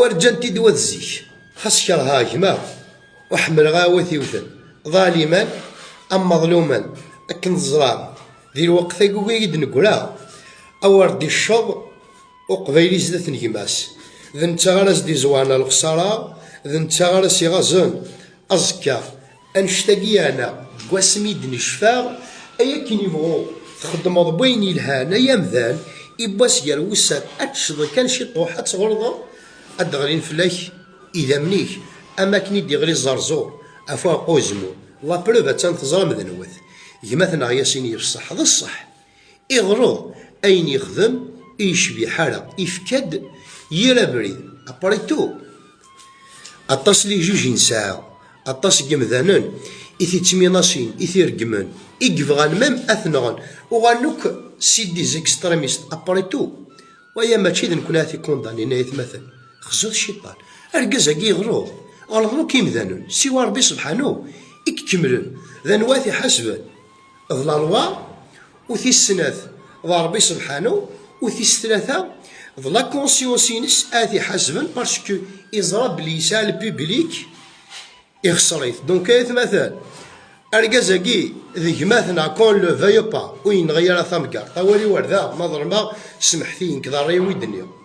ورجنتي دوات الزيك خاص كرها جما وحمل غاوثي وثن ظالما أم مظلوما أكن الزرام ذي الوقت يقويد نقولا أوردي الشر وقبيلي زدت نجماس ذن تغرس دي زوانا الخسارة ذن تغرس يغزن أزكى أنشتاقي أنا قواسميد نشفاغ أيا كين يبغو تخدم بين الهان أيام ذان إباس يروسات أتشض كان شي طوحة تغرضه أدغرين فلاك إذا منيك أما كني ديغري الزرزور أفوا قوزمو لا بروفا تنتظر مذنوث يمثنا ياسيني بصح هذا الصح إغرض أين يخدم يشبي حالة يفكد يرى بريد أبريتو أطاس لي جوج نساء أطاس جمذانن إثي تميناسين إثي رقمن إقفغان مام أثنغن وغانوك سيدي زيكستريميست أبريتو ويا ماشي ذا نكون هاتي كونداني نايت مثل خزوث الشيطان أرقزا كي غروض غلطو كيمذانن سوى ربي سبحانه إكملن ذا نواثي حسبا ظلالوا وثي السناث ذا ربي سبحانه وثي الثلاثة ظلا كونسيونسينس آثي حسبا باسكو إزراب ليسا البيبليك يخسريت دونك ايث مثلا أرقازاكي ذيك مثلا كون لو فايو با وين غير ثمكار طوالي وردا ما ضربا سمحتين كذا ريوي الدنيا